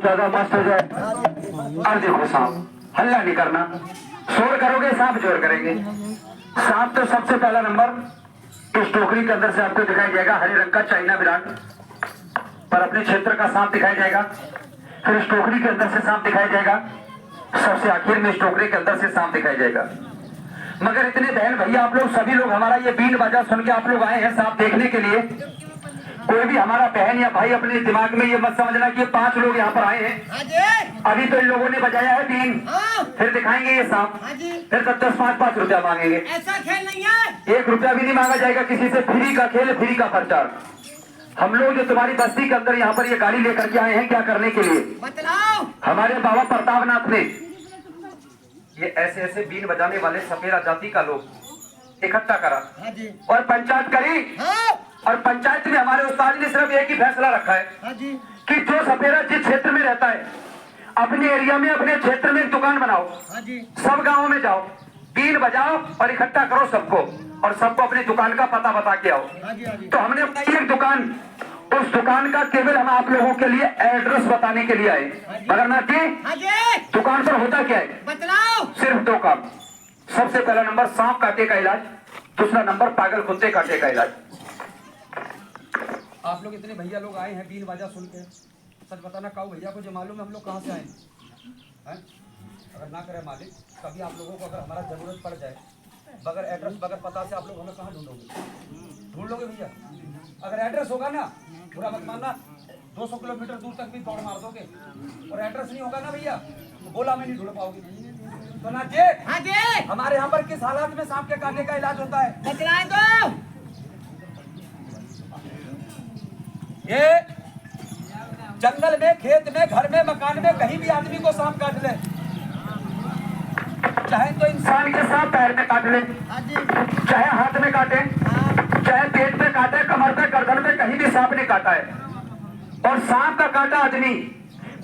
ज्यादा मस्त हो जाए। अब देखो सांप, हल्ला नहीं करना, शोर करोगे सांप जोर करेंगे। सांप तो सबसे पहला नंबर इस टोकरी के अंदर से आपको दिखाई जाएगा, हरे रंग का चाइना विराट पर अपने क्षेत्र का सांप दिखाई जाएगा। फिर इस टोकरी के अंदर से सांप दिखाई जाएगा, सबसे आखिर में इस टोकरी के अंदर से सांप दिखाई जाएगा। मगर इतने बहन भैया आप लोग सभी लोग हमारा ये बीन बाजा सुन के आप लोग आए हैं सांप देखने के लिए। कोई भी हमारा बहन या भाई अपने दिमाग में ये मत समझना कि 5 लोग यहाँ पर आए हैं, अभी तो इन लोगों ने बजाया है बीन, फिर दिखाएंगे ये सांप, फिर 10-10, 5-5 रुपया मांगेंगे। ऐसा खेल नहीं है, 1 रुपया भी नहीं मांगा जाएगा किसी से। फ्री का खेल, फ्री का प्रचार। हम लोग जो तुम्हारी बस्ती के अंदर यहाँ पर ये गाड़ी लेकर के आए हैं क्या करने के लिए, बतलाओ। हमारे बाबा प्रतापनाथ ने ये ऐसे ऐसे बीन बजाने वाले सपेरा जाति का लोग इकट्ठा करा और पंचायत करी। और पंचायत में हमारे उस्ताद ने सिर्फ एक ही फैसला रखा है कि जो सपेरा जिस क्षेत्र में रहता है अपने एरिया में, अपने क्षेत्र में एक दुकान बनाओ, सब गांवों में जाओ, बीन बजाओ और इकट्ठा करो सबको, और सबको अपनी दुकान का पता बता के आओ। तो हमने बनाई एक दुकान, उस दुकान का केवल हम आप लोगों के लिए एड्रेस बताने के लिए आए। मगरनाथ जी, दुकान पर होता क्या है, बतलाओ। सिर्फ 2 काम। सबसे पहला नंबर सांप काटे का इलाज, दूसरा नंबर पागल कुत्ते काटे का इलाज। आप लोग इतने भैया लोग आए हैं बीन बाजा सुन के, सच बताना काऊ भैया को जो मालूम है हम लोग कहाँ से आए हैं? अगर ना करे मालिक, कभी आप लोगों को अगर हमारा जरूरत पड़ जाए, बगैर एड्रेस बगैर पता से आप लोग हमें कहाँ ढूंढोगे? ढूंढ लोगे भैया? अगर एड्रेस होगा ना, बुरा मत मानना, 200 किलोमीटर दूर तक भी दौड़ मार दोगे, और एड्रेस नहीं होगा ना भैया तो बोला मैं नहीं ढूंढ पाओगे। तो ना जी, हमारे यहाँ पर किस हालात में सांप के काटने का इलाज होता है बतलाए दो। ये जंगल में, खेत में, घर में, मकान में, कहीं भी आदमी को सांप काट ले, चाहे तो इंसान के सांप पैर में काट ले, चाहे हाथ में काटे, चाहे पेट पे काटे, कमर पे, गर्दन पे, कहीं भी सांप ने काटा है। और सांप का काटा आदमी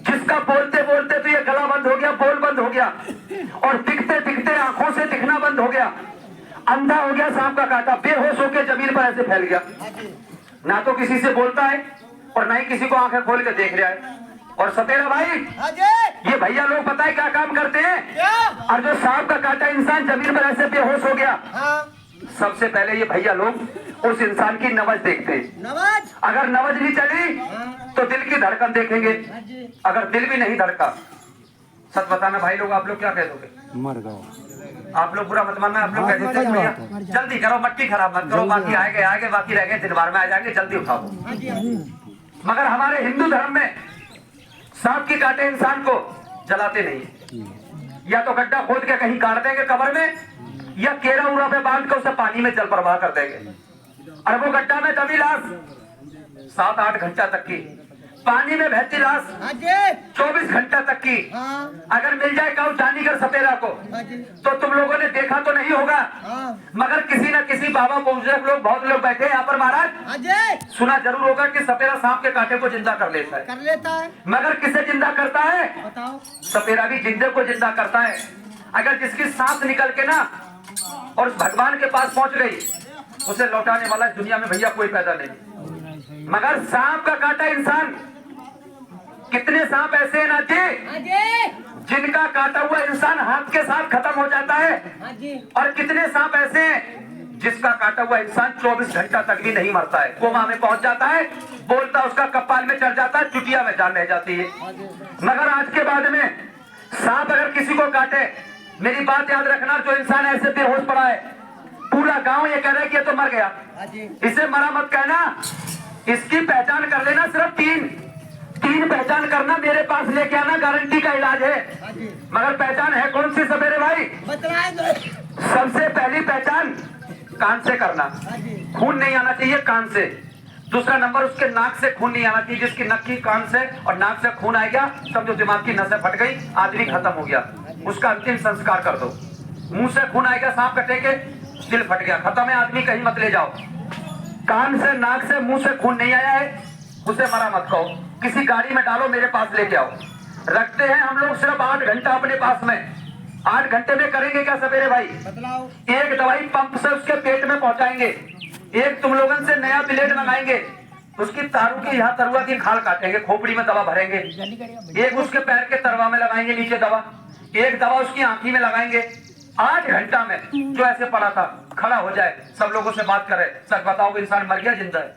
जिसका बोलते बोलते तो ये गला बंद हो गया, बोल बंद हो गया, और दिखते दिखते आंखों से दिखना बंद हो गया, अंधा हो गया, सांप का काटा, बेहोश होकर जमीन पर ऐसे फैल गया, ना तो किसी से बोलता है और ना ही किसी को आंखें खोल के देख रहा है। और सपेरा भाई, ये भैया लोग पता है क्या काम करते हैं? और जो सांप का काटा इंसान जमीन पर ऐसे बेहोश हो गया, सबसे पहले ये भैया लोग उस इंसान की नब्ज देखते हैं। अगर नब्ज नहीं चली तो दिल की धड़कन देखेंगे, अगर दिल भी नहीं धड़का, सच बताना भाई लोग आप लोग क्या कह दोगे? मर गए। आप लोग बुरा मत मानना, आप लोग कहते हैं भैया जल्दी करो, मट्टी खराब मत करो, बाकी आएंगे, बाकी रह गए दिन भर में आ जाएंगे, जल्दी उठाओ। मगर हमारे हिंदू धर्म में सांप की काटे इंसान को जलाते नहीं, या तो गड्ढा खोद के कहीं काट देंगे कब्र में, या केरा उरा पे बांध के उसे पानी में जल प्रवाह कर देंगे, और वो गड्ढा में दबी लाश 7-8 घंटा तक की, पानी में बहती लाश 24 घंटा तक की अगर मिल जाए काऊ जानीगर सपेरा को, तो तुम लोगों ने देखा तो नहीं होगा, मगर किसी न किसी बाबा बुजुर्ग लोग, बहुत लोग बैठे हैं यहाँ पर महाराज, सुना जरूर होगा कि सपेरा सांप के कांटे को जिंदा कर लेता है। मगर किसे जिंदा करता है? बताओ। सपेरा भी जिंदे को जिंदा करता है। अगर जिसकी सांस निकल के ना और उस भगवान के पास पहुंच गई, उसे लौटाने वाला इस दुनिया में भैया कोई पैदा नहीं। मगर सांप का काटा इंसान, कितने सांप ऐसे हैं ना जी जिनका काटा हुआ इंसान हाथ के साथ खत्म हो जाता है, और कितने सांप ऐसे हैं जिसका काटा हुआ इंसान 24 घंटा तक भी नहीं मरता है, कोमा में पहुंच जाता है, बोलता उसका कपाल में चढ़ जाता है, चुटिया में जान रह जाती है। मगर आज के बाद में सांप अगर किसी को काटे, मेरी बात याद रखना, जो इंसान ऐसे बेहोश पड़ा है, पूरा गांव ये कह रहा है कि ये तो मर गया, इसे मरा मत कहना, इसकी पहचान कर लेना, सिर्फ 3 पहचान करना, मेरे पास लेके आना, गारंटी का इलाज है। मगर पहचान है कौन सी सपेरे भाई? सबसे पहली पहचान कान से करना, खून नहीं आना चाहिए कान से। दूसरा नंबर, उसके नाक से खून नहीं आना चाहिए, जिसकी नक की कान से और नाक से खून आ गया, समझो दिमाग की नसें फट गई, आदमी खत्म हो गया, उसका अंतिम संस्कार कर दो। मुंह से खून आएगा, सांप कटे के दिल फट गया, खत्म है, आदमी कहीं मत ले जाओ। कान से, नाक से, मुंह से खून नहीं आया है, उसे मरा मत कहो, किसी गाड़ी में डालो, मेरे पास लेके आओ। रखते हैं हम लोग सिर्फ 8 घंटा अपने पास में। 8 घंटे में करेंगे क्या सवेरे भाई? एक दवाई पंप से उसके पेट में पहुंचाएंगे, एक तुम लोगों से नया ब्लेड मंगाएंगे, उसकी तारू की यहाँ तरुआ की खाल काटेंगे, खोपड़ी में दवा भरेंगे, एक उसके पैर के तरवा में लगाएंगे नीचे दवा, एक दवा उसकी आंखी में लगाएंगे। 8 घंटा में जो ऐसे पड़ा था खड़ा हो जाए, सब लोगों से बात करे, सच बताओ इंसान मर गया जिंदा है?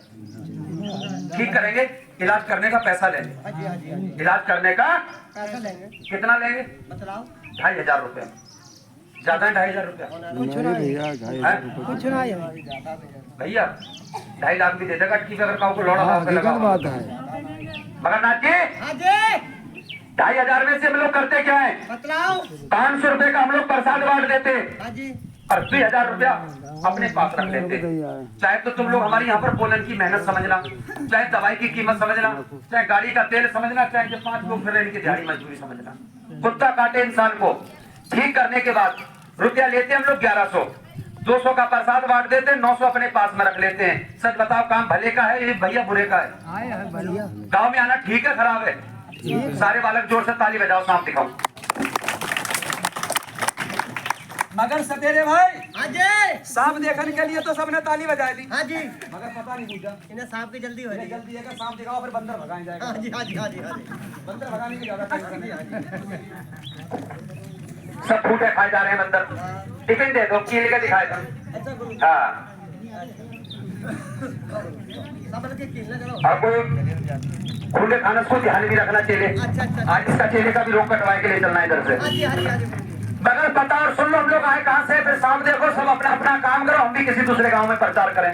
ठीक करेंगे, इलाज करने का पैसा लेंगे। इलाज करने का पैसा लेंगे, कितना लेंगे? बताओ। 2500 रुपया। ज्यादा है 2500 रुपया? कुछ ना है भैया 2.5 लाख भी दे देगा की अगर काऊ को लौड़ा बात है। मगर नाथ जी हाँ जी 2500 में से हम लोग करते क्या है? बतलाओ। 500 रुपए का हम लोग प्रसाद बांट देते हाँ जी और 2000 रुपया अपने पास रख लेते। चाहे तो तुम लोग हमारी यहाँ पर बोलन की मेहनत समझना, चाहे दवाई की कीमत समझना, चाहे गाड़ी का तेल समझना, चाहे जो 5 लोग फिर इनकी दिहाड़ी मजदूरी समझना। कुत्ता काटे इंसान को ठीक करने के बाद रुपया लेते हम लोग 1100, 200 का प्रसाद बांट देते, 900 अपने पास में रख लेते हैं। सच बताओ काम भले का है ये भैया बुरे का है? गाँव में आना ठीक है खराब है? सारे बालक जोर से ताली बजाओ, सांप दिखाओ। मगर सतेरे भाई हाँ जी सांप देखने के लिए तो सबने ताली बजा दी, हाँ जी मगर पता नहीं पूछा इन्हें सांप की जल्दी हो रही है। जल्दी है कि सांप दिखाओ फिर बंदर भगाए जाएगा। हाँ जी हाँ जी हाँ जी हाँ जी बंदर भगाने की ज्यादा टाइम नहीं है। सब फूटे खाए जा रहे हैं बंदर। टिफिन दे दो, कील के दिखाए दो। अच्छा गुरु हाँ सब लगे किसने करो। और कोई खुले खाना को ध्यान भी रखना चेले। अच्छा अच्छा आज इसका चेले का भी रोक कटवाए के लिए चलना है इधर से। हाँ जी हाँ जी हाँ जी बगल पता और सुन लो हम लोग आए कहाँ से, फिर शाम देखो सब अपना अपना काम करो, हम भी किसी दूसरे गांव में प्रचार करें।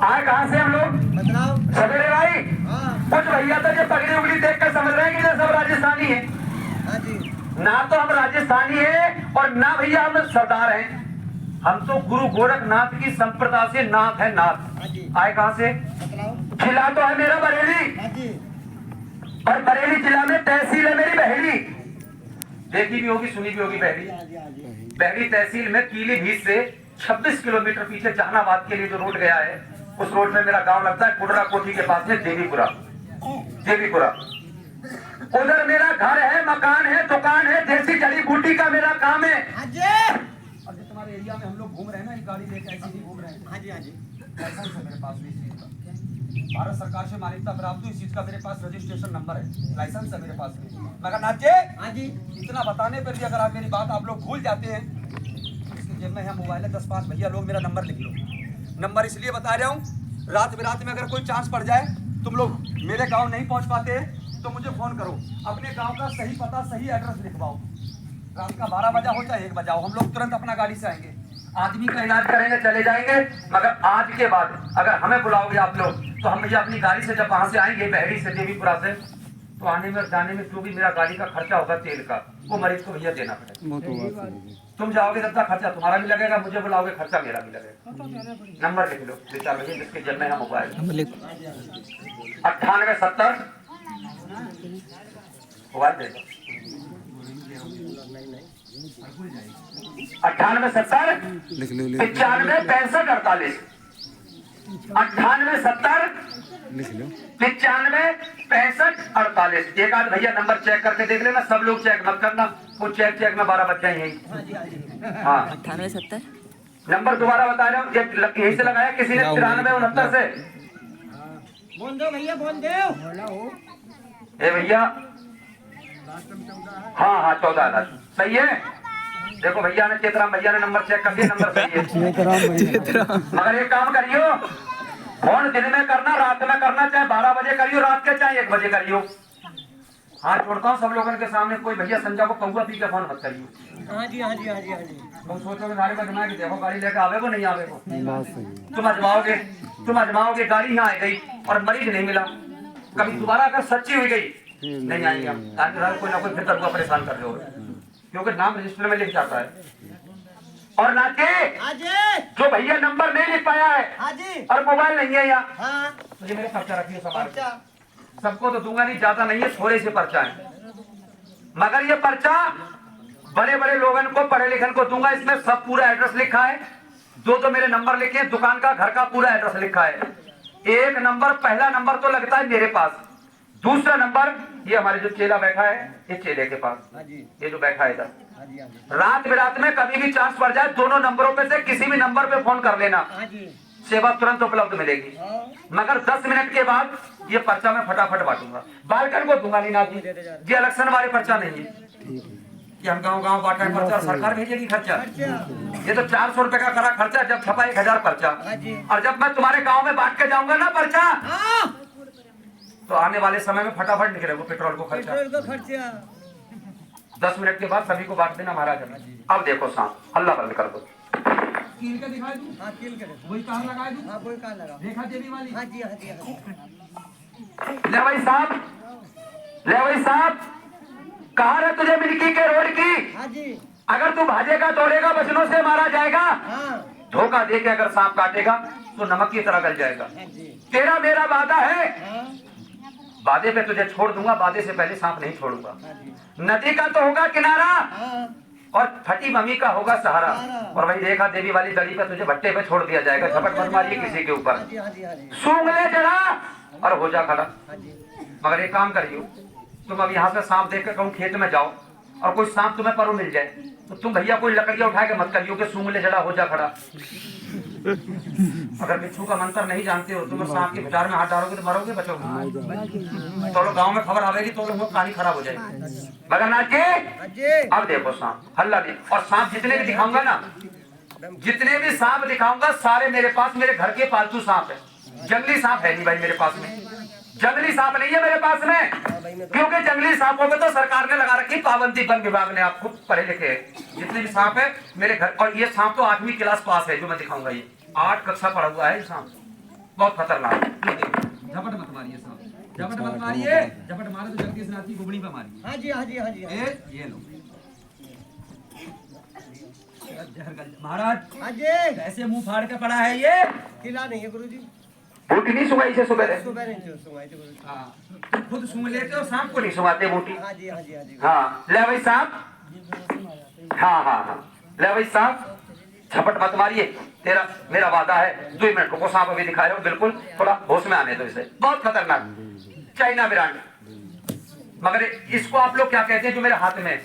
आए कहाँ से हम लोग? बतलाओ। सवेरे भाई हाँ कुछ भैया तो जो पगड़ी उगड़ी देख कर समझ रहे हैं कि ये सब राजस्थानी है। हाँ जी ना तो हम राजस्थानी है और ना भैया हम सरदार हैं। हम तो गुरु गोरखनाथ की संप्रदाय से नाथ है नाथ। हाँ जी आए कहाँ से? बतलाओ। जिला तो है मेरा बरेली हाँ जी और बरेली जिला में तहसील है मेरी बहेड़ी। देखी भी होगी सुनी भी होगी बहेड़ी। हाँ जी हाँ जी बहेड़ी तहसील में पीलीभीत से 26 किलोमीटर पीछे जहानाबाद के लिए जो रोड गया है, उस रोड में मेरा गांव लगता है। कुडरा कोठी के पास में देवीपुरा। देवीपुरा उधर मेरा घर है, मकान है, दुकान है, देसी जड़ी बूटी का मेरा काम है। हाँ जी अब जो तुम्हारे एरिया में हम लोग घूम रहे हैं ना, एक गाड़ी लेकर ऐसे ही घूम रहे हैं। हाँ जी हाँ जी लाइसेंस है मेरे पास भी इस चीज का, भारत सरकार से मान्यता प्राप्त हुई इस चीज का मेरे पास रजिस्ट्रेशन नंबर है, लाइसेंस है मेरे पास भी। मगर नाथ जी हाँ जी इतना बताने पर भी अगर आप मेरी बात आप लोग भूल जाते हैं, इसके जेब में है मोबाइल है 10-5 भैया लोग मेरा नंबर लिख लो। नंबर इसलिए बता रहा हूँ, रात बिरात में अगर कोई चांस पड़ जाए, तुम लोग मेरे गांव नहीं पहुंच पाते तो मुझे फोन करो, अपने गांव का सही पता सही एड्रेस लिखवाओ। रात का 12 बजा हो चाहे 1 बजा हो, हम लोग तुरंत अपना गाड़ी से आएंगे, आदमी का इलाज करेंगे, चले जाएंगे। मगर आज के बाद अगर हमें बुलाओगे आप लोग तो हम भैया अपनी गाड़ी से जब वहां से आएंगे बहेड़ी से देवीपुरा से, तो आने में और जाने में जो भी मेरा गाड़ी का खर्चा होगा तेल का, वो मरीज को भैया देना पड़ेगा। तुम जाओगे तब तक खर्चा तुम्हारा भी लगेगा, मुझे बुलाओगे खर्चा मेरा भी लगेगा। नंबर लिख लो 2-4 भैया जिसके जब में हम मोबाइल 9870 मोबाइल दे दो 9870 95 65 48 9870 95 65 48। एक आध भैया नंबर चेक करके देख लेना, सब लोग चेक मत करना, वो चेक में 12 बच्चे यही। हाँ 9870 नंबर दोबारा बता रहा हूँ, यही से लगाया किसी ने 9369 से। बोल दो भैया बोल दो। ए भैया हाँ 14 सही है। देखो भैया ने चेतराम भैया ने नंबर चेक कर दिया, नंबर सही है। मगर एक काम करियो, फोन दिन में करना रात में करना, चाहे 12 बजे करियो रात के, चाहे 1 बजे करियो। हाँ छोड़ता हूँ सब लोगों के सामने, कोई भैया संजय को कौआ पी के फोन मत करियो। हाँ जी हाँ जी हाँ जी हाँ जी तुम सोचोगे गाड़ी में दिमाग देखो गाड़ी लेकर आवे को नहीं आवे को, तुम अजमाओगे गाड़ी यहाँ आ गई और मरीज नहीं मिला, कभी दोबारा अगर सच्ची हुई गई नहीं आएंगे हम, कोई ना कोई फिर तक परेशान कर रहे हो, क्योंकि नाम रजिस्टर में लिख जाता है। और नाचे हाँ जी जो भैया नंबर नहीं लिख पाया है हाँ जी और मोबाइल नहीं है यहाँ, हाँ तो ये मेरे पर्चा रखिए संभाल के। अच्छा सबको तो दूंगा नहीं, ज्यादा नहीं है, थोड़े से पर्चा है, मगर ये पर्चा बड़े बड़े लोगों को पढ़े लिखन को दूंगा। इसमें सब पूरा एड्रेस लिखा है, 2 मेरे नंबर लिखे हैं, दुकान का घर का पूरा एड्रेस लिखा है। 1 नंबर पहला नंबर तो लगता है मेरे पास, दूसरा नंबर ये हमारे जो चेला बैठा है, ये चेले के पास, ये जो बैठा है इधर। रात बिरात में कभी भी चांस पड़ जाए, दोनों नंबरों पे से किसी भी नंबर पे फोन कर लेना, सेवा तुरंत उपलब्ध मिलेगी, मगर 10 मिनट के बाद ये पर्चा मैं फटाफट बांटूंगा। बालकन को दूंगा नहीं नाथ जी, ये इलेक्शन वाले पर्चा नहीं है कि हम गांव बांटा है पर्चा और सरकार भेजेगी खर्चा। ये तो 400 रुपए का करा खर्चा, जब छपा 1000 पर्चा। और जब मैं तुम्हारे गांव में बांट के जाऊंगा ना पर्चा, तो आने वाले समय में फटाफट निकलेगा पेट्रोल को खर्चा। 10 मिनट के बाद सभी को बांट देना महाराज। अब देखो सांप, हल्ला बंद कर दो। कील का दिखा दूं? हाँ कील करे, वही कहाँ लगा दूं? हाँ वही कहाँ लगा, रेखा देवी वाली। हाँ जी हाँ जी हाँ जी। ले भाई साहब, ले भाई साहब, कहा रे तुझे मिल्की के रोड की? हाँ जी अगर तू भाजेगा तोड़ेगा बचनों से मारा जाएगा। हाँ धोखा दे के अगर सांप काटेगा तो नमक की तरह गल जाएगा। हाँ जी तेरा मेरा वादा है, हाँ वादे पे तुझे छोड़ दूंगा, वादे से पहले सांप नहीं छोड़ूंगा। हाँ जी नदी का तो होगा किनारा हाँ और फटी मम्मी का होगा सहारा, और वही रेखा देवी वाली दड़ी पे तुझे भट्टे पे छोड़ दिया जाएगा। झपट मत मारिए किसी के ऊपर, हाँ जी हाँ जी हाँ जी सूंघ ले जरा और हो जा खड़ा। हाँ जी मगर एक काम करियो, तुम अब यहाँ से सांप देख कर कहूँ खेत में जाओ और कोई सांप तुम्हें परों मिल जाए तो तुम भैया कोई लकड़ियां उठा के मत करियो कि सूंघ ले जरा हो जा खड़ा। अगर बिच्छू का मंत्र नहीं जानते हो, तुम सांप के विचार में हाथ डालोगे तो मरोगे बचोगे। तो गांव में खबर आवेगी तो लोगों की कहानी खराब हो जाएगी। मगर नाथ जी हाँ जी अब देखो सांप, हल्ला दे। और सांप जितने भी दिखाऊंगा ना, जितने भी सांप दिखाऊंगा सारे मेरे पास मेरे घर के पालतू सांप है। जंगली सांप है नहीं भाई मेरे पास में, जंगली सांप नहीं है मेरे पास में, क्योंकि जंगली सांपों पे तो सरकार ने लगा रखी पाबंदी, वन विभाग ने। आपको पढ़े लिखे हैं, जितने भी सांप है मेरे घर। और ये सांप तो 8वीं क्लास पास है जो मैं दिखाऊंगा, ये 8 कक्षा पढ़ा हुआ है। ये सांप बहुत खतरनाक है। झपट मत मारिए सांप, झपट मत मारिए, झपट मारे तो जल्दी से नाथ की गुगड़ी पे मारिए। हाँ जी हाँ जी हाँ जी ये लो महाराज, हाँ जी। ऐसे मुंह फाड़ के पड़ा है ये। किला नहीं है गुरु जी, बूटी नहीं सुंघाई से सुबह सुबह नहीं सुनाई थी गुरु जी। हाँ, तुम खुद सूंघ लेते हो, सांप को नहीं सुंघाते बूटी। हाँ जी हाँ जी हाँ जी हाँ ले भाई साहब, हाँ हाँ हाँ ले भाई साहब, झपट मत मारिए, तेरा मेरा वादा है। 2 मिनट को सांप अभी दिखा रहे हो, बिल्कुल थोड़ा होश में आने दो इसे। बहुत खतरनाक चाइना ब्रांड, मगर इसको आप लोग क्या कहते हैं जो मेरे हाथ में है?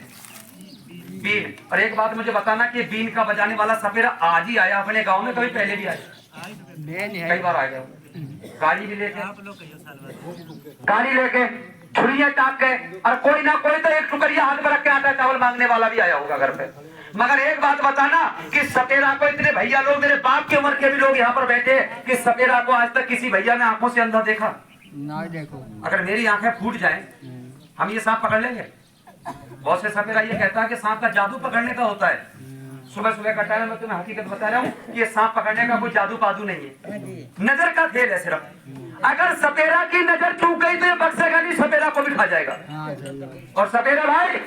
बीन। और एक बात मुझे बताना कि बीन का बजाने वाला सपेरा आज ही आया अपने गांव में, कभी पहले भी आया? कई बार आ गया, गाड़ी भी लेके, गाड़ी लेके, छुरियां टाक के, और कोई ना कोई तो एक टुकड़िया हाथ में रख के आटा चावल मांगने वाला भी आया होगा घर पे। मगर एक बात बताना कि सपेरा को इतने भैया लोग, मेरे बाप की उम्र के भी लोग यहाँ पर बैठे, कि सपेरा को आज तक किसी भैया ने आंखों से अंधा देखा? ना देखो। अगर मेरी आंखें फूट जाएं, हम ये सांप पकड़ लेंगे? बहुत से सपेरा ये कहता है कि सांप का जादू पकड़ने का होता है। सुबह सुबह का टाइम मैं तुम्हें हकीकत बता रहा हूँ कि ये सांप पकड़ने का कोई जादू पादू नहीं है, नजर का खेल है सिर्फ। अगर सपेरा की नजर चूक गई तो ये बक्सेगा नहीं, सपेरा को भी खा जाएगा। और सपेरा भाई,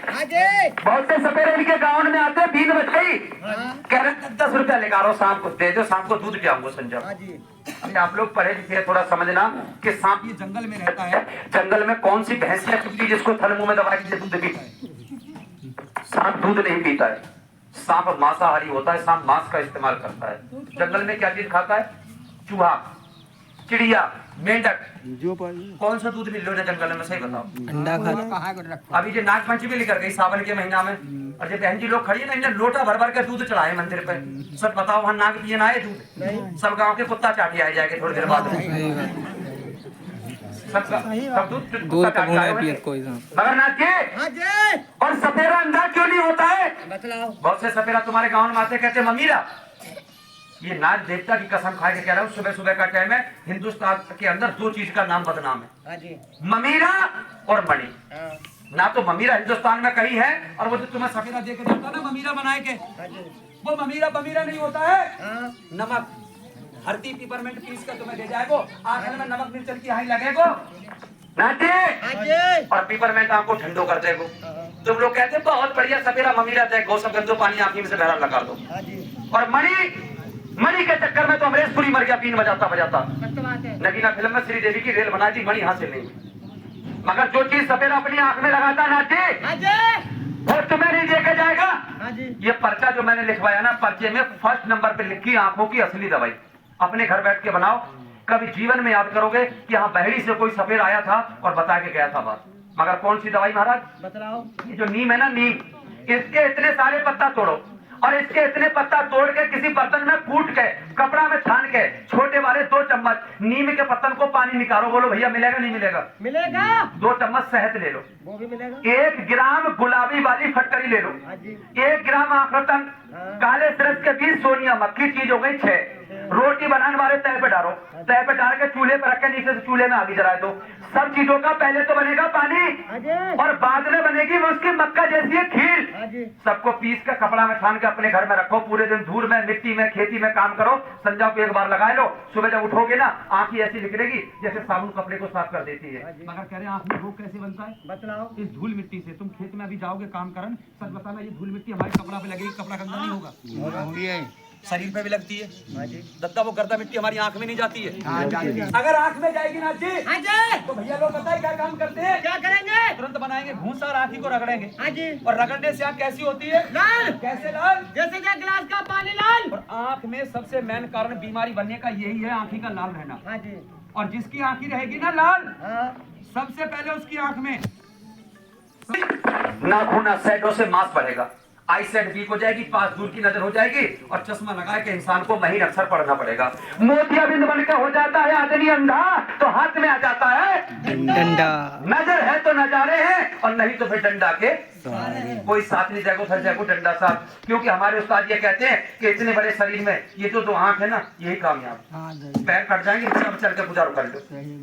बहुत से सपेरे इनके गाँव में आते, बीन बच गई, कह रहे 10 रुपया लेगा रहा सांप को दे दो, सांप को दूध पियाऊंगा। संजय आप लोग पढ़े लिखे थोड़ा समझना कि सांप ये जंगल में रहता है, जंगल में कौन सी भैंस है कुत्ती जिसको थन मुंह में दबा के दूध पीता है? सांप दूध नहीं पीता है, सांप मांसाहारी होता है, सांप मांस का इस्तेमाल करता है। जंगल में क्या चीज खाता है? चूहा, चिड़िया, मेंढक। कौन सा दूध मिल रहा है जंगल में, सही बताओ? अंडा खाता। अभी जो नाग पंचमी लेकर गई सावन के महीना में, और जब बहन जी लोग खड़ी है ना, इन्हें लोटा भर भर के दूध चढ़ाए मंदिर पे। सच बताओ वहाँ नाग पिए ना आए दूध? सब गांव के कुत्ता चाटी आए जाएंगे थोड़ी देर बाद। सब दूध मगर नाथ जी, और सपेरा अंधा क्यों नहीं होता है? बतलाओ। बहुत से सपेरा तुम्हारे गाँव में आते, कहते ममीरा, ये नाग देवता की कसम खा के कह रहा हूँ, सुबह सुबह का टाइम है, हिंदुस्तान के अंदर 2 चीज का नाम बदनाम है, ममीरा और मणि। ना तो ममीरा हिंदुस्तान में कहीं है, और वो जो तुम्हें सपेरा दे के जाता है ना ममीरा बनाए के, वो ममीरा बमीरा नहीं होता है। नमक, हल्दी, पिपरमेंट पीस कर तुम्हें दे जाएगो, आंखों में नमक मिर्च की हाई लगेगो और पिपरमेंट आपको ठंडो कर देगो। तुम लोग कहते बहुत बढ़िया सपेरा ममीरा दे, गो सब गंदो पानी आंखी में से बहरा लगा दो। और मणि के चक्कर में तो अमरेशपुरी मर गया बीन बजाता बजाता। नगीना फिल्म में श्रीदेवी की रेल बना दी, मणि हासिल नहीं। मगर जो चीज सपेरा अपनी आंख में लगाता नाटी, वो तुम्हें नहीं देखे जाएगा। ये पर्चा जो मैंने लिखवाया ना, पर्चे में फर्स्ट नंबर पे लिखी आंखों की असली दवाई। अपने घर बैठ के बनाओ, कभी जीवन में याद करोगे कि हाँ बहरी से कोई सपेरा आया था और बता के गया था बात। मगर कौन सी दवाई महाराज? बतलाओ। ये जो नीम है ना, नीम, इसके इतने सारे पत्ता तोड़ो और इसके इतने पत्ता तोड़ के किसी बर्तन में कूट के, कपड़ा में छान के, छोटे चम्मच नीम के पत्तन को पानी निकालो, बोलो भैया मिलेगा नहीं मिलेगा? मिलेगा। 2 चम्मच शहद ले लो, वो भी मिलेगा। 1 ग्राम गुलाबी वाली फटकरी ले लो, हाँ जी। 1 ग्राम आखरतन, काले सरस के बीज, सोनिया मक्खी, चीज हो गई 6। रोटी बनाने वाले तय पे डालो, तय पे डाल के चूल्हे पर रख के नीचे से चूल्हे में आग जला दो। सब चीजों का पहले तो बनेगा पानी हाँ जी। और बाद में बनेगी वो उसकी मक्का जैसी है खीर। हाँ जी। सबको पीस के कपड़ा में छान के अपने घर में रखो, पूरे दिन धूल में, मिट्टी में, खेती में काम करो, संजा को एक बार लगा लो, सुबह जब उठोगे ना आंख ही ऐसी निकलेगी जैसे साबुन कपड़े को साफ कर देती है। मगर कह रहे हैं आंख में रोग कैसे बनता है? बतलाओ। इस धूल मिट्टी से। तुम खेत में अभी जाओगे काम करन, सच बताना ये धूल मिट्टी हमारे कपड़ा पे लगेगी, कपड़ा गंदा नहीं होगा? शरीर पे भी लगती है। हाँ जी। दत्ता वो गर्दा मिट्टी हमारी आंख में नहीं जाती है। अगर आंख में जाएगी ना जी, हाँ जी। तो भैया लोग बताइए क्या काम करते हैं? क्या करेंगे? तुरंत बनाएंगे भूसा और आंखी को रगड़ेंगे। हाँ जी। और रगड़ने से आंख कैसी होती है? लाल। कैसे लाल? जैसे कि गिलास का पानी लाल। और आंख में सबसे मेन कारण बीमारी बनने का यही है, आंखी का लाल रहना। हाँ जी। और जिसकी आंखी रहेगी ना लाल, हाँ। सबसे पहले उसकी आंख में नाखून सेटों से मांस बढ़ेगा, आई सेट वीक हो जाएगी, पास दूर की नजर हो जाएगी और चश्मा लगाए के इंसान को महीन अक्सर पढ़ना पड़ेगा। मोतियाबिंद बनकर हो जाता है आदमी अंधा, तो हाथ में आ जाता है डंडा। नजर है तो नजारे हैं और नहीं तो फिर डंडा के कोई साथ नहीं जाएगा, फिर जाएगा डंडा साथ। क्योंकि हमारे उस्ताद ये कहते हैं कि इतने बड़े शरीर में ये जो 2 आंख है ना, यही कामयाब। पैर कट जाएंगे, सब चल के गुजारो कर लो।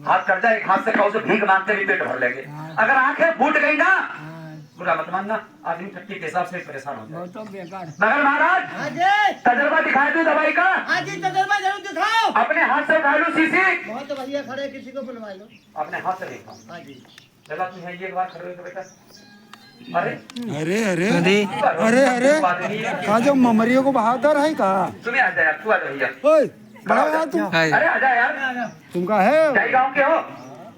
हाथ कट जाए, एक हाथ से कहो तो भीख मांगते भी पेट भर लेंगे। अगर आंखें फूट गई ना, बुरा मत मानना, आदमी टट्टी के हिसाब से परेशान हो जाए। मगर महाराज हाँ जी। तजर्बा दिखाए दो दवाई का। हाँ जी, तजर्बा जरूर दिखाओ। अपने हाथ से उठा लो शीशी, बहुत भैया खड़े, किसी को बुलवा लो। अपने हाथ से देखो। हाँ जी। चला तुम है, ये एक बार खड़े हो बेटा। अरे अरे अरे अरे अरे का जो ममरियों को बहादुर है का? तुम्हें आ जाए, तू आ जा भैया। ओए बड़ा यार तुम, अरे आ जा यार, तुम का है? जाई गाँव के हो?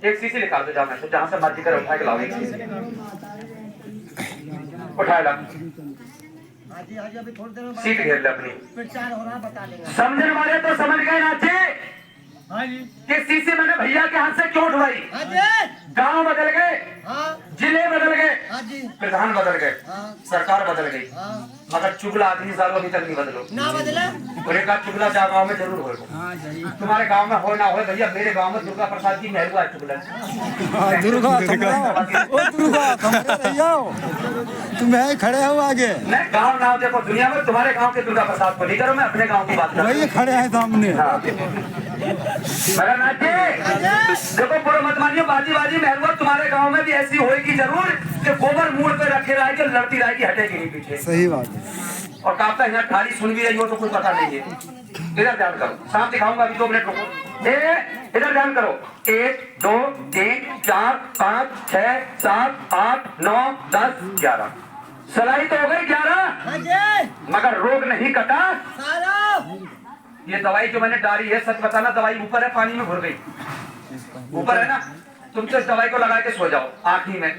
एक शीशी निकाल दो, जाओ मैं तो जहाँ से मर्जी करे उठा के लाओ एक शीशी। उठा ला, हाँ जी। हाँ जी। अभी थोड़ी देर में सीट घेर ले अपनी। प्रचार हो रहा, बता देंगे। समझने वाले तो समझ गए ना जी। हाँ जी। कि शीशी मैंने भैया के हाथ से क्यों उठवाई? हाँ जी। गांव बदल गए, हाँ। जिले बदल गए, हाँ जी। प्रधान बदल गए, हाँ। सरकार बदल गई, हाँ। मगर चुगला आदमी सालों अभी तक नहीं बदलो। ना बदले। और एक आध चुगला जा गाँव में जरूर होगा। तुम्हारे गांव में हो ना हो भैया, मेरे गांव में दुर्गा प्रसाद जी महल हुआ है चुगला। दुर्गा ओ दुर्गा कमरे रहिया हो, तुम है खड़े हो आगे। मैं गाँव नाम देखो दुनिया में, तुम्हारे गाँव के दुर्गा प्रसाद को नहीं करो, मैं अपने गाँव की बात कर रहा हूं। वही खड़े हैं सामने। मगर नाथ जी देखो, पूरा मत मानियो, बाजी बाजी महल हुआ, तुम्हारे गाँव में भी ऐसी होएगी जरूर कि गोबर मुड़ पे रखे रहेगी, लड़ती रहेगी, हटेगी नहीं पीछे। सही बात है। और कापता यहाँ ठाड़ी सुन भी रही हो तो कुछ पता नहीं है। इधर ध्यान करो, सांप दिखाऊंगा अभी, 2 मिनट रुको। इधर ध्यान करो, 1 2 3 4 5 6 7 8 9 10 11 सलाई तो हो गई 11। हाँ जी। मगर रोग नहीं कटा। सारा। ये दवाई जो मैंने डाली है, सच बताना, दवाई ऊपर है, पानी में घुल गई। ऊपर है ना, तुम तो इस दवाई को लगा के सो जाओ आँखी में।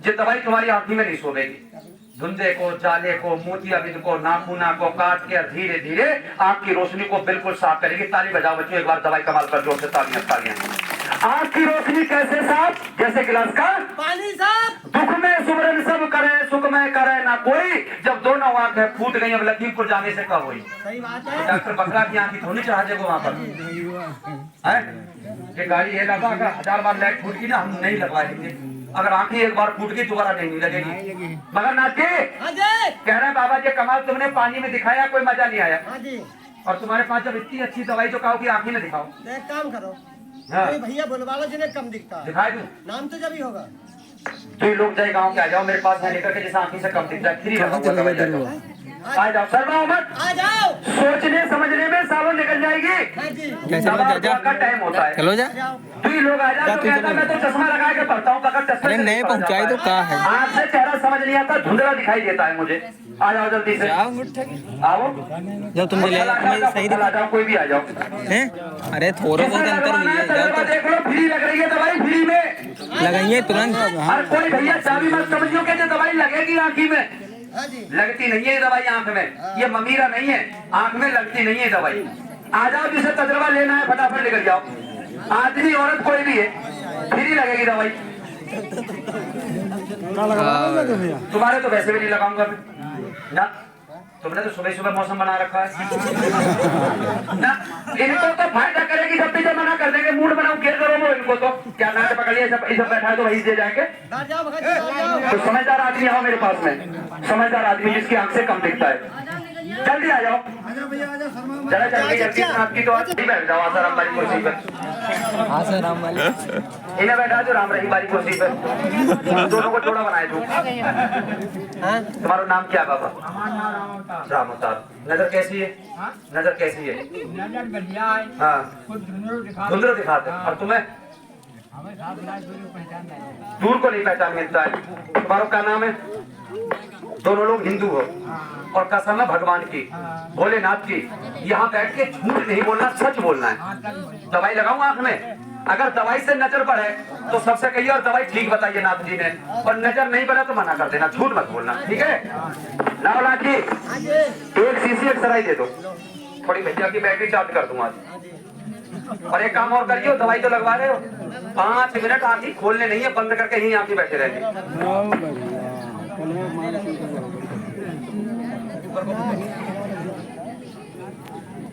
ये दवाई तुम्हारी आँखी में नहीं सोएगी, धुंधे को, जाले को, मोतियाबिंद को, नाखूना को काट के धीरे धीरे आँख की रोशनी को बिल्कुल साफ करेगी। ताली बजाओ बच्चों एक बार, दवाई कमाल कर जोर से तालियां तालियां। आँख की रोशनी कैसे साफ? जैसे गिलास का पानी साफ। दुख में सुमरन सब करे, सुख में करे ना कोई। जब दोनों आंखें फूट गई, अब लखीमपुर जाने से कब हुई? सही बात है। डॉक्टर बकरा की आंखी थोड़ी चढ़ा देगा वहां पर है? ये गाड़ी है लगा, अगर 1000 बार लाइट फूट गई ना, हम नहीं लगवाएंगे। अगर आंखें एक बार फूट गई दोबारा नहीं लगेगी। मगर नाथ जी हाँ जी। कह रहे हैं बाबा जी कमाल तुमने पानी में दिखाया, कोई मजा नहीं आया। हाँ जी। और तुम्हारे पास जब इतनी अच्छी दवाई तो कहो कि आंखें में दिखाओ। एक काम करो, हाँ। कोई भैया बुलवा लो जिन्हें कम दिखता है। दिखाई दूं? नाम तो जब ही होगा। तो ये लोग जाए गाँव के आ जाओ, मेरे पास है लेकर के, जैसे आंखें से कम दिख जाए, फ्री लगा हुआ दवाई ले जाओ। आ जाओ, शर्माओ मत। आ जाओ। सोचने समझने में सालों निकल जाएगी। हाँ जी। दवा का टाइम होता है। चलो जा। आ जाओ। तू ही लोग आ जाओ, तो कहता मैं तो चश्मा लगा के पढ़ता हूँ, पकड़ चश्मे अरे से नहीं पढ़ पहुंचाई जाता तो कहाँ है? आँख से चेहरा समझ नहीं आता, धुंधला दिखाई देता है मुझे। आ जाओ जल्दी से, आओ। जब तुम ले तुम्हें सही आ जाओ, कोई भी आ जाओ। हैं? अरे थोड़ा बहुत अंतर हुई है, जाओ तो देख लो, फ्री लग रही है दवाई, फ्री में लगाइए तुरंत। हर कोई भैया चाबी मत समझियो कि जो दवाई लगेगी आँखी में, हाँ जी। लगती नहीं है ये दवाई आँख में। ये ममीरा नहीं है, आँख में लगती नहीं है दवाई। आ जाओ, जिसे तजर्बा लेना है फटाफट निकल जाओ। आदमी औरत कोई भी है, फ्री लगेगी दवाई। तुम्हारे तो वैसे भी नहीं लगाऊंगा ना, तुमने तो सुबह सुबह मौसम बना रखा है ना। इनको तो फायदा करेगी, जब भी मना कर देंगे, मूड बनाओ क्या करो वो इनको तो क्या नाच पकड़ लिया, सब बैठा है तो वही दे जाएंगे। तो समझदार आदमी आओ मेरे पास में, समझदार आदमी जिसकी आंख से कम दिखता है, जल्दी आ जाओ जरा जल्दी जल्दी। आपकी तो आज ही बैठ जाओ आसाराम वाली कुर्सी पर, आसाराम वाली इन्हें बैठा जो राम रहीम वाली कुर्सी पर, दोनों को थोड़ा बनाए तू। तुम्हारा नाम क्या है बाबा? राम अवतार। नजर कैसी है? नजर कैसी है? नजर बढ़िया है। हाँ धुंधला दिखाते। और तुम्हें हमें साथ पहचान नहीं। दूर को नहीं पहचान मिलता है। तुम्हारा क्या नाम है? दोनों लोग हिंदू हो और कसम है भगवान की, भोलेनाथ की, यहाँ बैठ के झूठ नहीं बोलना, सच बोलना है। दवाई लगाऊं आंख में? अगर दवाई से नजर बढ़े तो सबसे कहिए और दवाई ठीक बताइए नाथ जी ने, और नजर नहीं बढ़ा तो मना कर देना, झूठ मत बोलना, ठीक है? नाथ जी एक शीशी एक सराई दे दो, थोड़ी भैया की बैटरी चार्ज कर दूंगा आज। और एक काम और करिए, दवाई तो लगवा रहे हो, 5 मिनट आंखें खोलने नहीं है, बंद करके यहीं आंखें बैठे रहेंगे।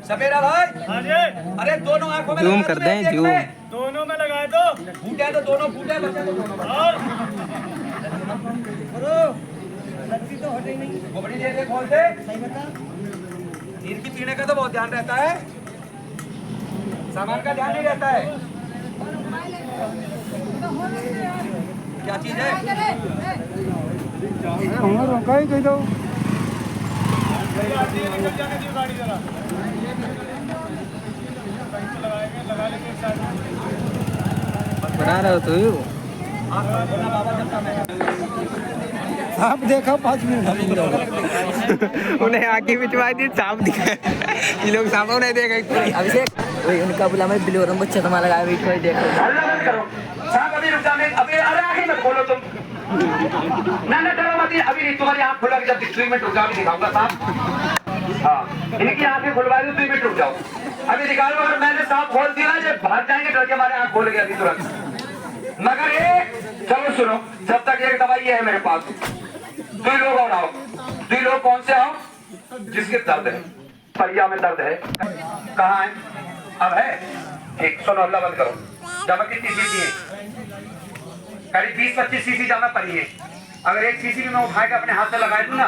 सपेरा भाई, अरे दोनों आंखों में जूम लगा कर दो, दें, एक जूम। में। दोनों में लगाए तो फूटे हैं तो दोनों फूटे हैं, बचे तो दोनों वो बड़ी देर से खोलते। नींद की पीने का तो बहुत ध्यान रहता है, सामान का ध्यान नहीं रहता है। क्या चीज है? रोका ही कही दो। बना रहे हो तू? आप देखा 5 मिनट उन्हें आगे बिचवा दी, सांप दिखा, ये लोग सांपों नहीं देखा। अभिषेक वही उनका बोला मैं बिलोरम बच्चा तुम्हारा लगाया वेट कर देखो। हल्ला मत करो साहब, अभी रुक जाने, अभी अरे आगे मत खोलो तुम, ना डरो मत, अभी नहीं, तुम्हारी आंख खुला, जब 2 मिनट रुक जाओ दिखाऊंगा साहब। हाँ इनकी आंखें खुलवा दो, 2 मिनट रुक जाओ, अभी दिखा दो। अगर मैंने साहब खोल दिया जब भाग जाएंगे डर के, हमारे आंख खोल गया अभी तुरंत। मगर ये चलो सुनो, जब तक एक दवाई है मेरे पास, 2 लोग और आओ, 2 लोग कौन से आओ? जिसके दर्द है, परिया में दर्द है, कहाँ है? अब है ठीक, सुनो अल्लाह बंद करो। जमा कितनी सीसी है? करीब 20-25 सीसी जमा पड़ी है। अगर एक सीसी भी मैं उठा के अपने हाथ से लगा दूं ना,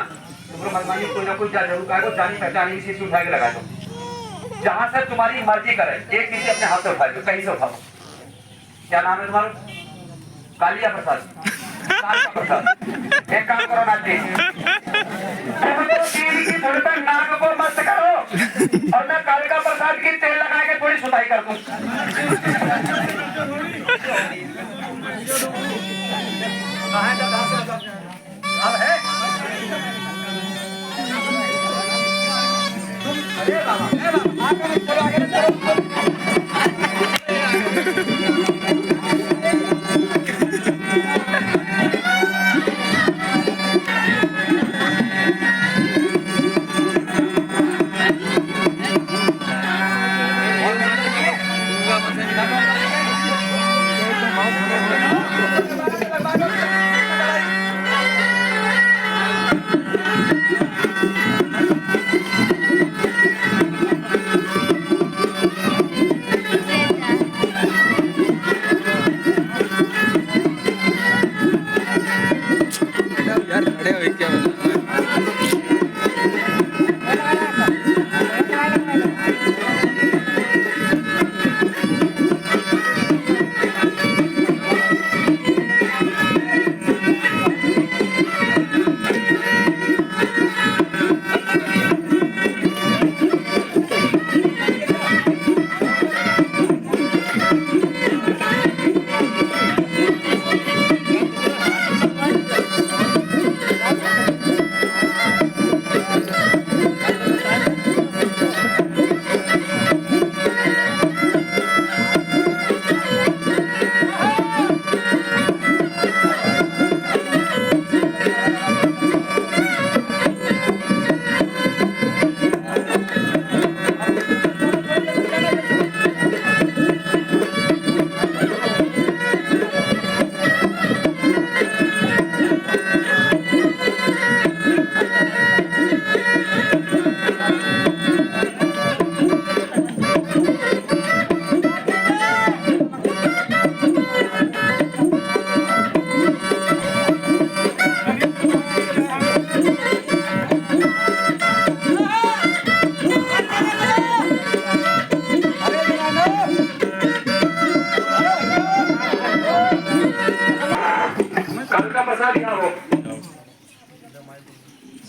तो मनमानी कोई ना कोई जरूर कहेगा, जानी पहचानी सीसी उठा के लगा दो, जहां से तुम्हारी मर्जी करे। एक सीसी अपने हाथ से उठा लो, कहीं से उठाओ। क्या नाम है तुम्हारा? कालिया प्रसाद। कालिया प्रसाद, एक काम करो नाथ जी, की थोड़ी नाक को मस्त करो, और मैं कालिका प्रसाद की तेल लगा के थोड़ी सुधाई कर दूं। अब है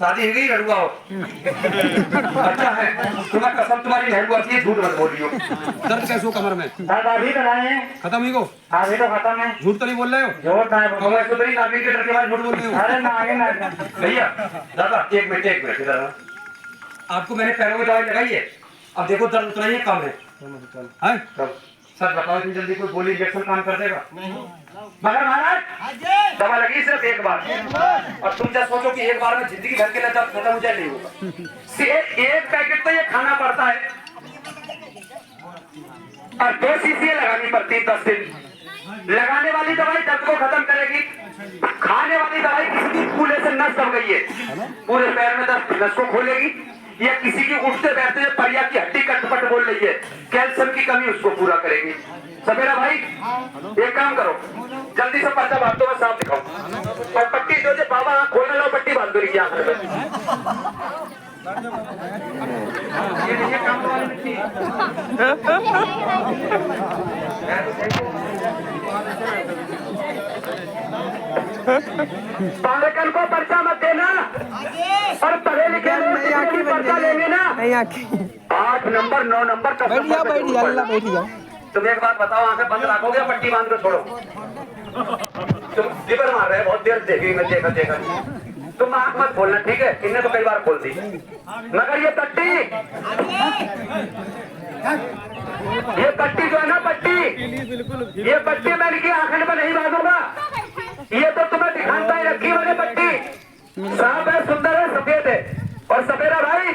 शादी हो गई लड़ुआ हो अच्छा है तुम्हें कसम तुम्हारी लड़ुआ की झूठ मत बोलियो। दर्द कैसे हो कमर में? दर्द अभी तो नहीं है, खत्म ही को? अभी तो खत्म है। झूठ तो नहीं बोल रहे हो? झूठ नहीं बोल रहा तो तेरी नागिन के डर के बाद झूठ बोल रहे हो? अरे ना भैया दादा एक मिनट दादा आपको मैंने पैरों में दवाई लगाई है, अब देखो दर्द उतना ही कम है। सर बताओ इतनी जल्दी कोई गोली इंजेक्शन काम कर देगा? मगर महाराज दवा लगी सिर्फ एक बार और तुम जब सोचो कि एक बार में जिंदगी भर के लिए दर्द खत्म हो जाए, नहीं होगा। एक पैकेट तो ये खाना पड़ता है और 2 शीशियां लगानी पड़ती 10 दिन। लगाने वाली दवाई दर्द को खत्म करेगी, खाने वाली दवाई किसी की फूले से नस दब गई है पूरे पैर में दर्द नस को खोलेगी, या किसी की उठते बैठते हुए परिया की हड्डी कटपट बोल रही है कैल्शियम की कमी उसको पूरा करेगी। सवेरा भाई एक काम करो जल्दी से पर्चा बांध दो, मैं साफ दिखाऊं और पट्टी जो बाबा आँख खोलने लो पट्टी बांध दो रही आँख में। ये काम वाली मिट्टी बालकन को पर्चा मत देना और पढ़े लिखे लोग पर्चा लेंगे ना 8 नंबर 9 नंबर का बैठ जाओ। तुम एक बात बताओ आंखें बंद रखोगे या पट्टी बांध के छोड़ो? तुम जिबर मार रहे हो बहुत देर देखी मैं देखा तुम आंख मत खोलना ठीक है, इनने तो कई बार खोल दी मगर ये पट्टी जो है ना पट्टी ये पट्टी मैं इनकी आंखें पर नहीं बांधूंगा, ये तो तुम्हें दिखाता है रखी वाली पट्टी साफ है सुंदर है सफेद है। और सफेरा भाई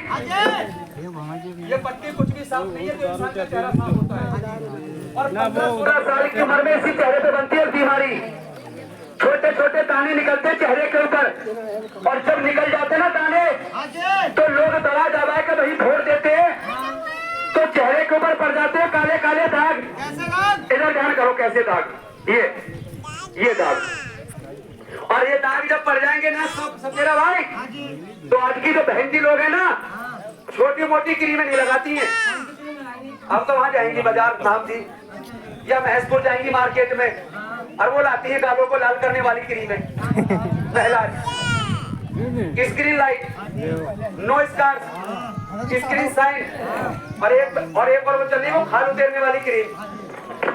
ये पट्टी कुछ भी साफ नहीं है, जो इंसान का चेहरा साफ होता है। और 15 साल की उम्र में इसी चेहरे पे बनती है बीमारी, छोटे छोटे दाने निकलते चेहरे के ऊपर और जब निकल जाते ना दाने तो लोग दवा दबा के वही फोड़ देते हैं तो चेहरे के ऊपर पड़ जाते हैं काले काले दाग। इधर ध्यान करो कैसे दाग, ये दाग और ये दाग जब पड़ जाएंगे ना सफेरा भाई तो आज की जो बहन जी लोग है ना छोटी मोटी क्रीमें नहीं लगाती हैं, अब तो वहां जाएंगी बाजार नाम जी या महसपुर जाएंगी मार्केट में और वो लाती है गालों को लाल करने वाली क्रीमें पहला screen light no scars screen sign और एक वो चल रही वो खाल उतरने वाली क्रीम।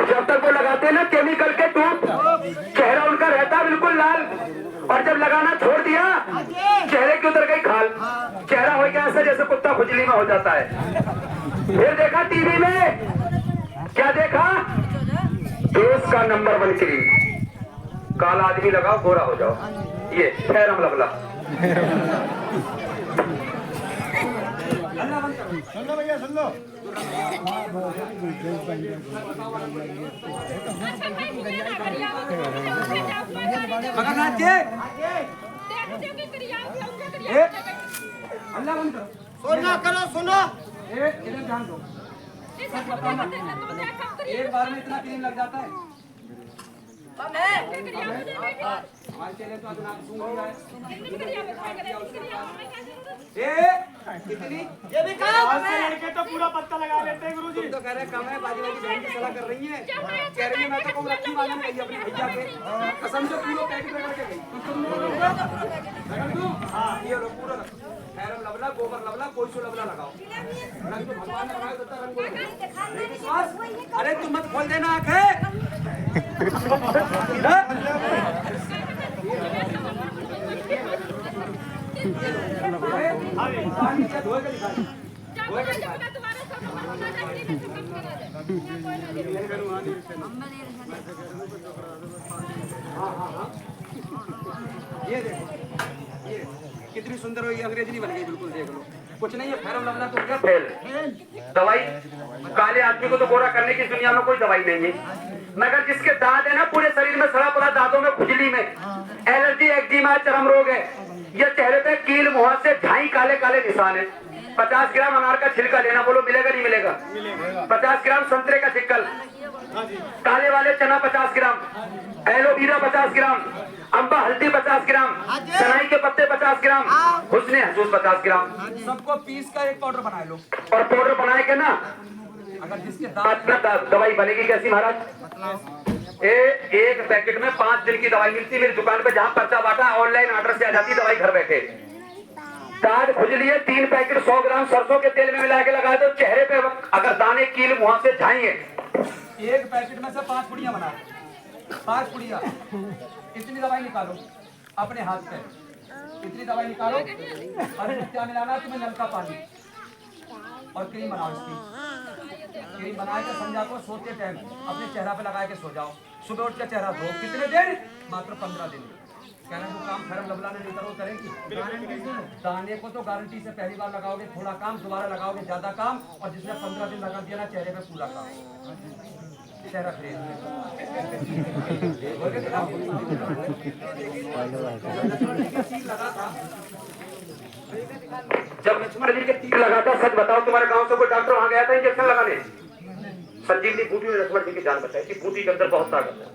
जब तक वो लगाते हैं ना केमिकल के टूट चेहरा उनका रहता बिल्कुल लाल और जब लगाना छोड़ दिया चेहरे के उतर गई खाल, चेहरा हो गया ऐसा जैसे कुत्ता खुजली में हो जाता है। फिर देखा टीवी में क्या देखा, देश का नंबर 1 क्रीम, काला आदमी लगाओ गोरा हो जाओ, ये फेरम लवला। सुन लो भैया सुन लो मगरनाथ जी अल्लाह बंद करो सुनो इधर ध्यान दो। एक बार में इतना क्रीम लग जाता है? चले तो कितनी ये भी लड़के तो पूरा पत्ता लगा लेते हैं गुरुजी। तुम तो कह रहे कम है, बाजी बाजी बहन की सलाह कर रही है, कह रही है मैं तो कहूँ रखी मालूम गई अपने भैया के कसम से पूरा पैकेट लगा के गई। ये लो पूरा हैरम लवला गोबर लवला कोई सो लवला लगाओ, रंग तो भगवान ने लगाया देता रंग विश्वास। अरे तुम मत खोल देना आंखें ये देखो ये कितनी सुंदर हुई, अंग्रेजी नहीं बन गई बिल्कुल, देख लो कुछ नहीं है फेरम लवला तो क्या फेल दवाई काले आदमी को तो गोरा करने की दुनिया में कोई दवाई नहीं है, मगर जिसके दांत है ना पूरे शरीर में सड़ा पड़ा, दांतों में खुजली में एलर्जी एक्जिमा चर्म रोग है, या चेहरे पे कील मुहां से ढाई काले काले निशान है। 50 ग्राम अनार का छिलका लेना, बोलो मिलेगा नहीं मिलेगा? 50 ग्राम संतरे का छिक्कल, काले वाले चना 50 ग्राम, एलोवेरा 50 ग्राम, अम्बा हल्दी 50 ग्राम, सनाई के पत्ते 50 ग्राम, हुस्ने हसूस 50 ग्राम, सबको पीस का एक पाउडर बना लो। और पाउडर बनाए के ना अगर जिसके दवाई बनेगी कैसी महाराज? एक पैकेट में 5 दिन की दवाई मिलती, मेरी दुकान पे जहाँ पर्चा बांटा ऑनलाइन ऑर्डर से आ जाती दवाई घर बैठे। दाढ़ खुजली है, 3 पैकेट 100 ग्राम सरसों के तेल में मिला के लगा दो चेहरे पे, अगर दाने कील मुंह से जाएंगे। एक पैकेट में से 5 पुड़िया बना, 5 पुड़िया। इतनी दवाई निकालो अपने हाथ से, इतनी दवाई निकालो और क्या मिलाना तुम्हें, नल का पानी और क्रीम बनाओ। इसकी क्रीम बना के समझा को सोते टाइम अपने चेहरा पे लगा के सो जाओ। सुबह उठ के चेहरा धो। कितने दिन? मात्र 15 दिन। कहना वो काम खैर लबलाने नहीं करो, करेंगी। दाने को तो गारंटी से पहली बार लगाओगे थोड़ा काम, दोबारा लगाओगे ज्यादा काम, और जिसने 15 दिन लगा दिया ना चेहरे पे पूरा काम, चेहरा फ्रेश। जब लक्ष्मण जी के तीर लगाता, सच बताओ तुम्हारे गांव से कोई डॉक्टर वहां गया था इंजेक्शन लगाने? संजीवनी बूटी ने लक्ष्मण जी की जान बचाई कि बूटी के अंदर बहुत ताकत है,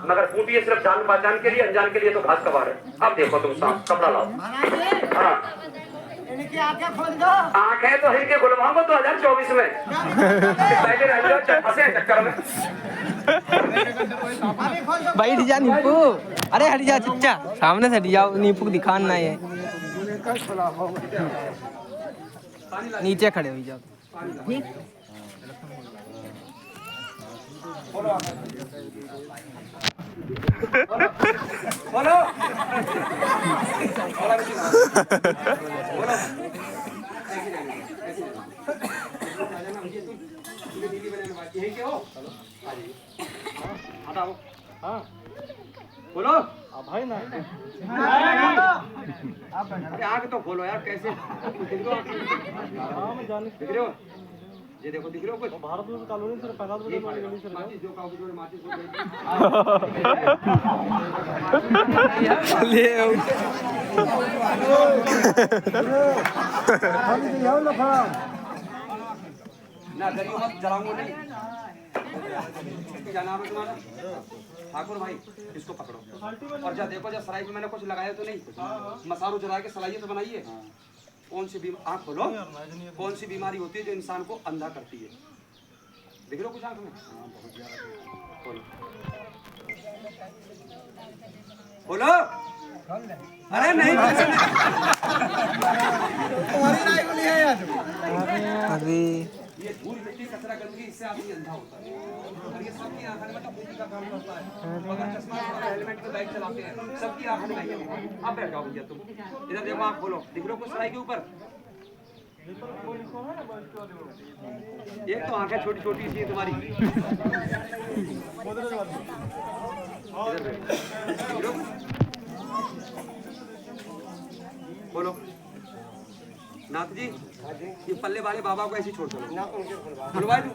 मगर बूटी है सिर्फ जान पहचान के लिए, अनजान के लिए तो घास कबार है। अब देखो तुम साफ कपड़ा लाओ। हाँ इनकी आंखें खोल दो। आंखें तो हिल के गुलवाऊंगा 2024 में। पहले रह जाओ फंसे चक्कर में। बैठ जा नीपू, अरे हट जा चच्चा, सामने से हट जाओ, नीपू को दिखाना है। नीचे खड़े हो जाओ। बोलो बोलो भाई ना, अरे आग तो खोलो यार, कैसे दिख रहे हो? ये देखो दिख रहे हो कुछ? भारत में कॉलोनी से 50 माचिस जो कागज में माचिस ले ना करियो मत, जलाऊंगा नहीं। क्या नाम है तुम्हारा? ठाकुर भाई। इसको पकड़ो और जा देखो, जब सराय में मैंने कुछ लगाया तो नहीं, मसारू जला के सलाइए तो बनाइए। कौन सी आँख खोलो, कौन सी बीमारी होती है जो इंसान को अंधा करती है? दिख रहे हो कुछ आँख में? खोलो खोलो। अरे नहीं अरे ये धूल मिट्टी कचरा गंदगी, इससे आदमी अंधा होता है। और ये सबकी आंखों में तो बुद्धि का काम करता है। अगर चश्मा और हेलमेट पे बाइक चलाते हैं, सबकी आंखों में आइए। अब बैठ जाओ भैया तुम, इधर देखो, आँख खोलो। दिख रहे हो कुछ सराय के ऊपर? एक तो आंखें छोटी छोटी सी है तुम्हारी। बोलो नाथ जी, ये पल्ले वाले बाबा को ऐसे छोड़ दो। खुलवा दो।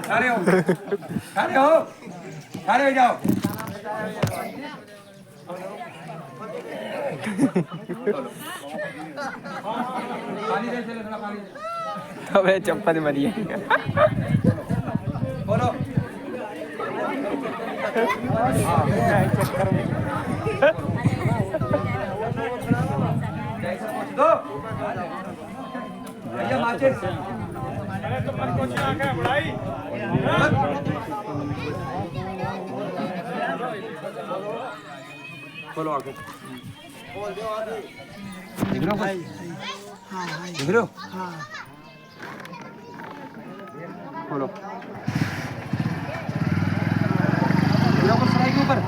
खड़े हो, खड़े हो, खड़े हो जाओ। पानी दे, चले थोड़ा पानी दे। अबे चप्पल मरिए। बोलो दो भैया माचिस। बोलो आगे। दिख रहे हो भाई? दिख रहे हो? बोलो सराय के ऊपर।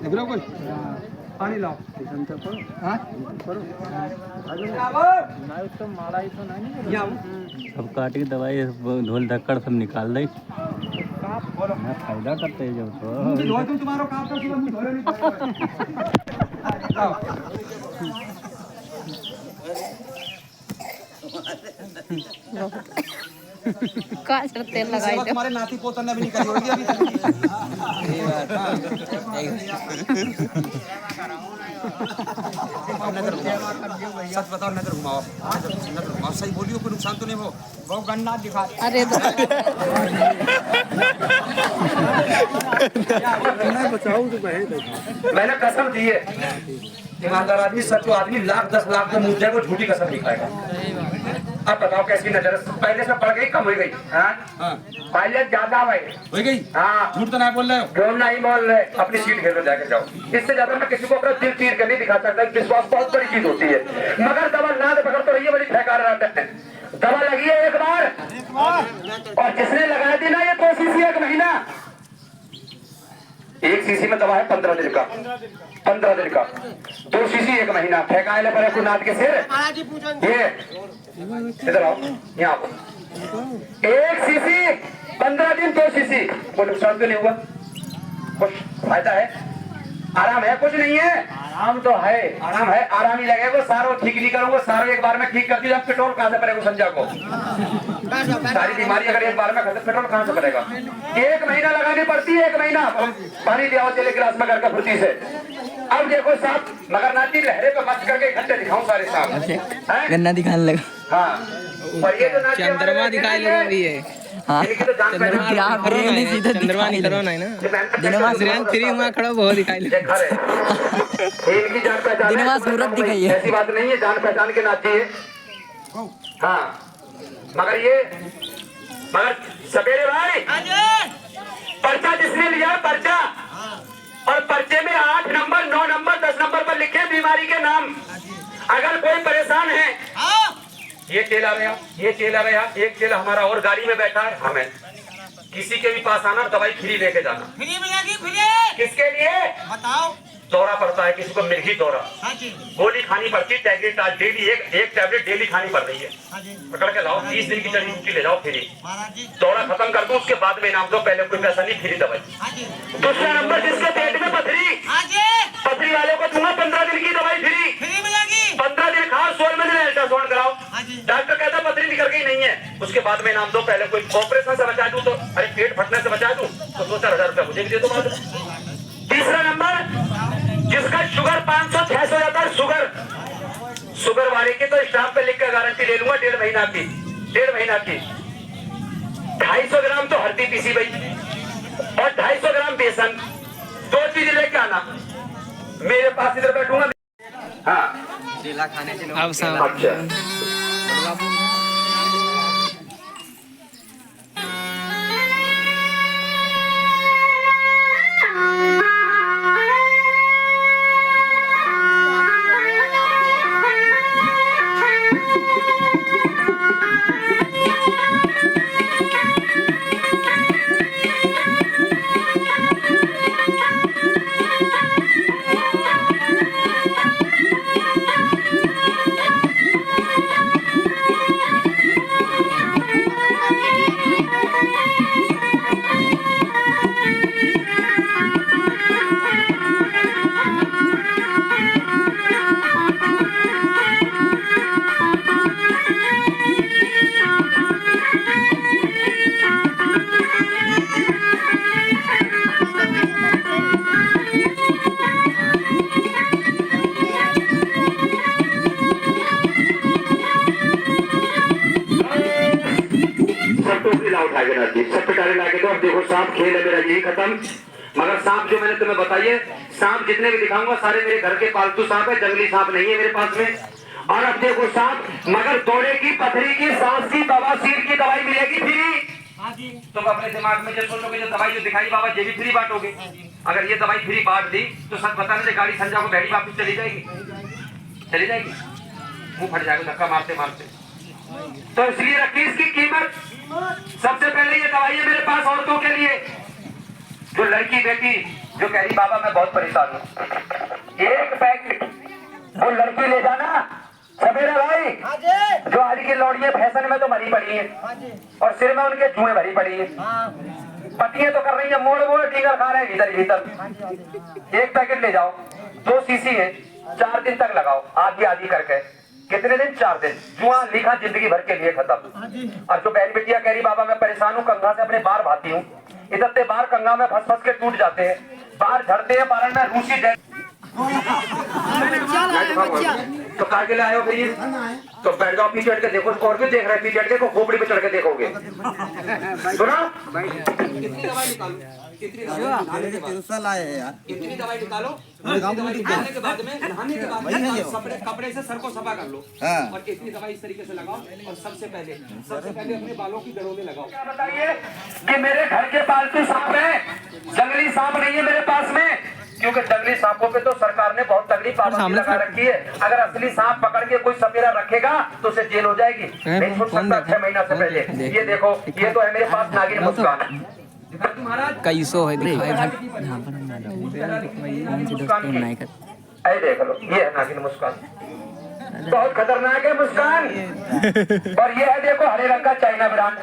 दिख रहे हो कुछ? पानी लाओ। सब काट के दवाई धोल धक्कड़ सब निकाल दे। फायदा करते हैं जब तो तुम तुम्हारा काम तो सुबह मुंह धोने नहीं का तेल लगाई दो। तुम्हारे नाती पोतन ने भी नहीं करी होगी अभी तक। सच बताओ, नजर घुमाओ, नजर घुमाओ, सही बोलियो, कोई नुकसान तो नहीं हो। वो गन्ना दिखा। अरे तो मैंने कसम दी है, ईमानदार आदमी, सच्चो आदमी, लाख 10 लाख में मुझे को झूठी कसम दिखाएगा। अब बताओ कैसी नजर है? पहले से बढ़ गई कम हो गई? हाँ पहले ज्यादा भाई हो गई। हाँ झूठ तो नहीं बोल रहे हो। क्यों नहीं बोल रहे? अपनी सीट घेरो जाके जाओ। इससे ज्यादा मैं किसी को अपना दिल चीर कर नहीं दिखा सकता। विश्वास बहुत बड़ी चीज होती है, मगर दवा ना पकड़ तो रही है, बड़ी बेकार रहता है। दवा लगी है एक बार और जिसने लगाई थी ना ये 2 सीसी 1 महीना, 1 सीसी में दवा है 15 दिन का, 15 दिन का 2 सीसी 1 महीना। फेंका ले पर नाथ के सिर। ये इधर आओ, यहाँ आओ। 1 सीसी 15 दिन 2 सीसी, कोई नुकसान तो नहीं हुआ? कुछ फायदा है? आराम है? कुछ नहीं है। आराम तो है, आराम है, आराम ही लगेगा। सारो ठीक नहीं करूंगा, सारो एक बार में ठीक कर दिया। पेट्रोल कहां से पड़ेगा संजय को? सारी बीमारी अगर एक बार में खत्म, पेट्रोल कहां से पड़ेगा? 1 महीना लगानी पड़ती है, 1 महीना। पानी दिया चले गिलास में करके फुर्ती से। अब देखो सांप, मगर नाची लहरे पे मच करके इकट्ठे दिखाऊं सारे सांप। गन्ना दिखाने लगा। हाँ और ये जो नाची चंद्रमा दिखाई लोगों भी है। हाँ इनकी तो जान पहचान चंद्रमा नहीं करोना है ना। दिनवा फ्री हुआ खड़ा बहुत दिखाई ले। देखा रहे इनकी जान पहचान दिनवा सूरत दिखाई है। ऐसी बात नहीं है, जान पहचान के नाची है। हाँ मगर सवेरे भाई पर्चा जिसने लिया पर्चा, और पर्चे में 8 नंबर 9 नंबर 10 नंबर पर लिखे बीमारी के नाम। अगर कोई परेशान है, ये चेला रहा, ये चेला रहा, एक चेला हमारा और गाड़ी में बैठा है। हमें किसी के भी पास आना, दवाई फ्री लेके जाना। फ्री मिलेगी, फ्री। किसके लिए बताओ। दौरा पड़ता है किसी को, मिर्गी दौरा, गोली खानी पड़ती है, टैबलेट डेली एक टैबलेट डेली खानी पड़ रही है। पकड़ के लाओ, 30 दिन की जड़ी बूटी ले जाओ फ्री। दौरा खत्म कर दो, उसके बाद में इनाम दो, पहले कोई पैसा नहीं, फ्री दवाई। दूसरा नंबर जिसके पेट में पथरी वाले को दूंगा 15 दिन की दवाई फ्री। 15 दिन खाओ, 16वें दिन अल्ट्रासाउंड कराओ। डॉक्टर कहता पथरी निकल गई नहीं है, उसके बाद में इनाम दो। पहले कोई ऑपरेशन से बचा दूं तो, अरे पेट फटने से बचा दूं तो 2-4 हजार रुपया मुझे भी दे दो। तीसरा नंबर जिसका शुगर 500-600 हो जाता है, शुगर वाले की तो स्टाम्प पे लिख कर गारंटी ले लूंगा 1.5 महीना की, 1.5 महीना की। 250 ग्राम तो हल्दी पीसी गई और 250 ग्राम बेसन, 2 चीज लेके आना। मेरे पास इधर बैठूंगा। हाँ अब शाम अच्छा देखो सांप खेल है मेरा यही खत्म। मगर सांप जो मैंने तुम्हें बताइए, सांप जितने भी दिखाऊंगा सारे मेरे घर के पालतू सांप है, जंगली सांप नहीं है मेरे पास में। और अब देखो सांप, मगर दौरे की, पथरी की, सांस की, बवासीर की दवाई मिलेगी फ्री। तुम अपने दिमाग में जो सोचोगे, जो दवाई जो दिखाई बाबा ये भी फ्री बांटोगे। अगर ये दवाई फ्री बांट दी तो सच बताने से गाड़ी संजा को बैठी वापस चली जाएगी, मुंह फट जाएगा धक्का मारते मारते। तो इसलिए रखी इसकी कीमत। सबसे पहले ये दवाई है मेरे पास औरतों के लिए, जो लड़की बेटी जो कह रही बाबा मैं बहुत परेशान हूँ, 1 पैकेट वो लड़की ले जाना सवेरे भाई। जो आदि की लौड़ियां फैशन में तो मरी पड़ी है और सिर में उनके जुएं भरी पड़ी है, पतियां तो कर रही है मोड़ टीकर खा रहे हैं भीतर। 1 पैकेट ले जाओ, 2 सीसी है, 4 दिन तक लगाओ, आधी करके। कितने दिन? 4 दिन। जुआ लिखा जिंदगी भर के लिए खत्म। और जो बहन बेटिया कह रही बाबा मैं परेशान हूँ, कंघा से अपने बार भाती हूँ, इधर से बार कंघा में फंस के टूट जाते हैं, बार झड़ते हैं, बार में रूसी तो कागे ले आयो भैया, तो बैठ जाओ पीछे हट के देखो। और भी देख रहे हैं, पीछे हट देखो, खोपड़ी पे चढ़ के देखोगे। सुना इतनी दवाई नहाने के बाद लाए हैं यार इतनी दवाई निकालो, इतनी दवाई निकालने के बाद में नहाने के बाद में कपड़े से सर को सफा कर लो और इतनी दवाई इस तरीके से लगाओ और सबसे पहले अपने बालों की जड़ों में लगाओ। क्या बताइए कि मेरे घर के पालतू सांप है, जंगली सांप नहीं है मेरे पास में, क्योंकि जंगली सांपों पे तो सरकार ने बहुत तगड़ी पाबंदी लगा रखी है। अगर असली सांप पकड़ के कोई सपेरा रखेगा तो उसे जेल हो जाएगी, नहीं छूट सकता 6 महीना से पहले। ये देखो, ये तो है मेरे पास नागिन मुस्कान। कई सौ है दिखाए अरे देख लो, ये है नागिन मुस्कान, बहुत खतरनाक है मुस्कान। और ये है देखो हरे रंग का चाइना ब्रांड,